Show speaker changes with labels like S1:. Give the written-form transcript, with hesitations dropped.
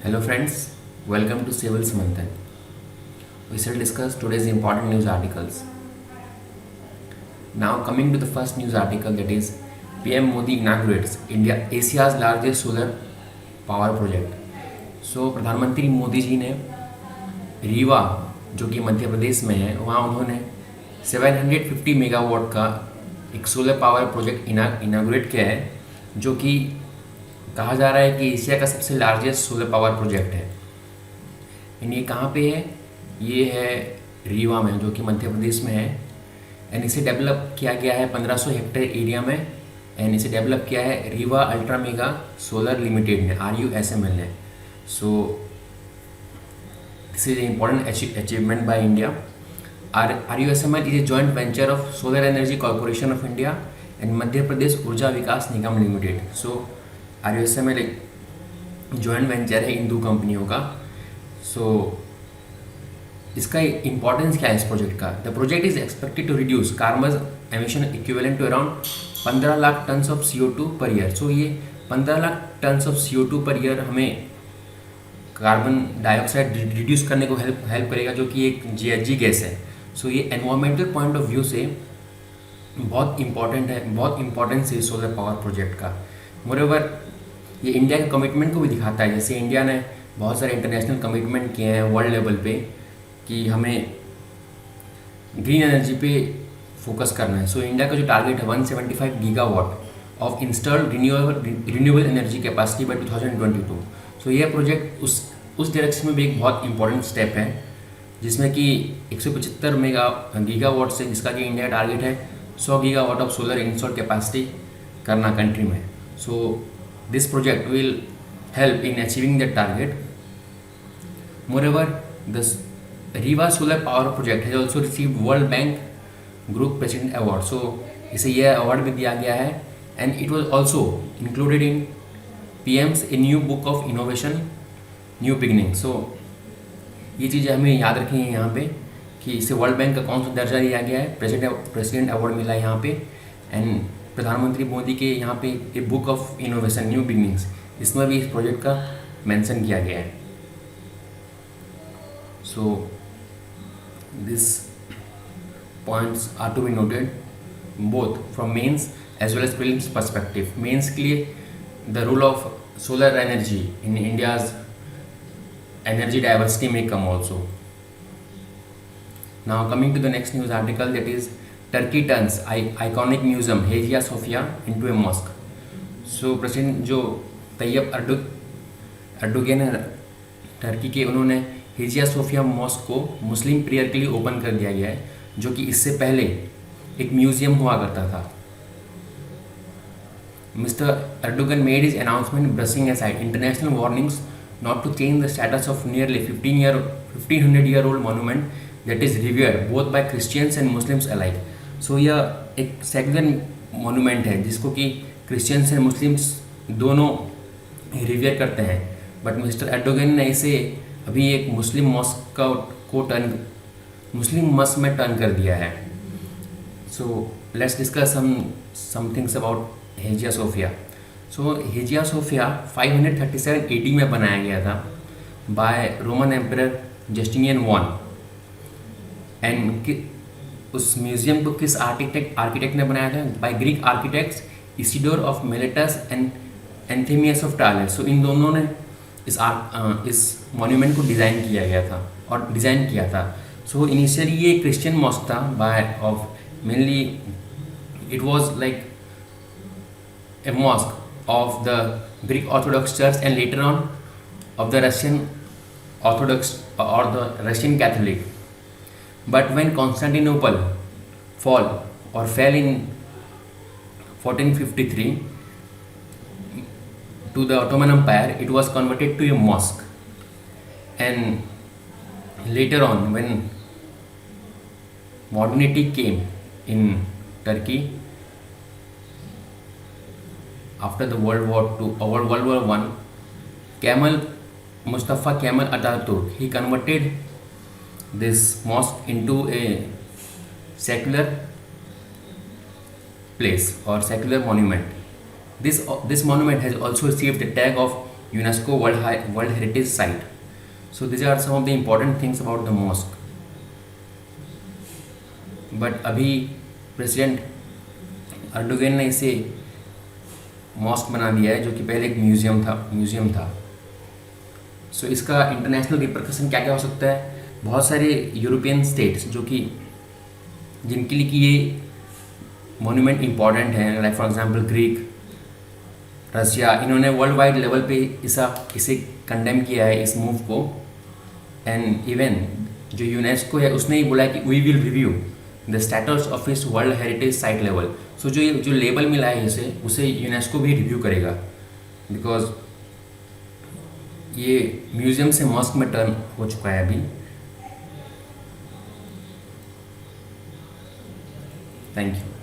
S1: Hello friends, welcome to Civils Manthan. We shall discuss today's important news articles. Now coming to the first news article, that is PM Modi inaugurates India Asia's largest solar power project. So प्रधानमंत्री मोदी जी ने रीवा जो कि मध्य प्रदेश में है वहाँ उन्होंने 750 megawatt का एक सोलर पावर प्रोजेक्ट इनाग्रेट किया है, जो कि कहा जा रहा है कि एशिया का सबसे लार्जेस्ट सोलर पावर प्रोजेक्ट है। एंड ये कहाँ पे है? ये है रीवा में, जो कि मध्य प्रदेश में है। एंड इसे डेवलप किया गया है 1500 हेक्टेयर एरिया में। एंड इसे डेवलप किया है Rewa ultra mega solar limited ने, RUSML ने। So this is important achievement by India. RUSML is a joint venture of solar energy corporation of India and Madhya Pradesh Urja Vikas Nigam limited. So RUSML एक joint venture है इन दो कंपनियों का। सो इसका इम्पोर्टेंस क्या है इस प्रोजेक्ट का? The project is expected to reduce carbon emission equivalent to around 15 lakh tons of CO2 per year. सो ये 15 lakh tons of CO2 per year हमें कार्बन डाइऑक्साइड रिड्यूस करने को हेल्प करेगा, जो कि एक GHG गैस है। सो ये एनवायरमेंटल पॉइंट ऑफ व्यू से बहुत इंपॉर्टेंट है, बहुत इंपॉर्टेंस है सोलर पावर प्रोजेक्ट का। मोreover ये इंडिया के कमिटमेंट को भी दिखाता है। जैसे इंडिया ने बहुत सारे इंटरनेशनल कमिटमेंट किए हैं वर्ल्ड लेवल पे कि हमें ग्रीन एनर्जी पे फोकस करना है। सो इंडिया का जो टारगेट है 175 gigawatt of installed renewable energy capacity by 2022। So यह प्रोजेक्ट उस डायरेक्शन में भी एक बहुत इंपॉर्टेंट स्टेप है, जिसमें कि 175 गीगावाट से, जिसका कि इंडिया का टारगेट है 100 gigawatt of solar install capacity करना कंट्री में। So this project will help in achieving that target. Moreover, the Riva Solar Power Project has also received World Bank Group President Award. So इसे यह award भी दिया गया है and it was also included in PM's A New Book of Innovation New Beginning. So ये चीज़ें हमें याद रखनी है यहाँ पे कि इसे वर्ल्ड बैंक का कौन सा दर्जा दिया गया है, प्रेसिडेंट अवार्ड मिला है यहाँ पे। एंड प्रधानमंत्री मोदी के यहाँ पे a book of innovation new beginnings, इसमें भी इस प्रोजेक्ट का मेंशन किया गया है। So this points are to be noted both from mains as well as prelims perspective. Mains के लिए the role of solar energy in India's energy diversity में come also. Now coming to the next news article, that is Turkey turns iconic museum Hagia Sophia into a mosque. So president जो तैयब अर्डोगन है Turkey के, उन्होंने हेजिया Sophia mask को मुस्लिम prayer के लिए open कर दिया गया है, जो कि इससे पहले एक म्यूजियम हुआ करता था। Mister Erdogan made his announcement brushing aside international warnings not to change the status of nearly 1500 year old monument that is revered both by Christians and Muslims alike. So यह एक सेकुलर मोन्यूमेंट है जिसको कि Christians and Muslims दोनों रिवियर करते हैं, but mister Erdogan ने इसे अभी एक मुस्लिम मॉस्क को मुस्लिम मस्क में टर्न कर दिया है। So let's discuss some things about Hagia Sophia. So Hagia Sophia 537 AD में बनाया गया था by Roman emperor Justinian one. And उस म्यूजियम को किस आर्किटेक्ट ने बनाया था? By Greek architects Isidore of Miletus and Anthemius of Tralles. So इन दोनों ने इस मॉन्यूमेंट को डिज़ाइन किया था। सो इनिशियली ये क्रिश्चियन मॉस्क था by of mainly it was like a mosque of the Greek Orthodox church and later on of the Russian Orthodox और the Russian Catholic. But when Constantinople fell in 1453 to the Ottoman Empire, it was converted to a mosque. And later on, when modernity came in Turkey after the World War II or World War I, Mustafa Kemal Atatürk, he converted this mosque into a secular place or secular monument. This monument has also received the tag of UNESCO World Heritage Site. So these are some of the important things about the mosque. But अभी president अर्डोगन ने इसे mask बना दिया है, जो कि पहले एक म्यूज़ियम था। सो इसका इंटरनेशनल रिपरकशन क्या क्या हो सकता है? बहुत सारे यूरोपियन स्टेट्स जो कि जिनके लिए कि ये मोन्यूमेंट इम्पॉर्टेंट है, like for example Greek, Russia, इन्होंने वर्ल्ड वाइड लेवल पे इसे कंडेम किया है, इस मूव को। एंड इवन जो यूनेस्को है उसने ही बोला है कि we will review the status of इस world heritage site level. So जो लेबल मिला है उसे यूनेस्को भी रिव्यू करेगा, बिकॉज ये म्यूज़ियम से मॉस्क में टर्न हो चुका है अभी। Thank you.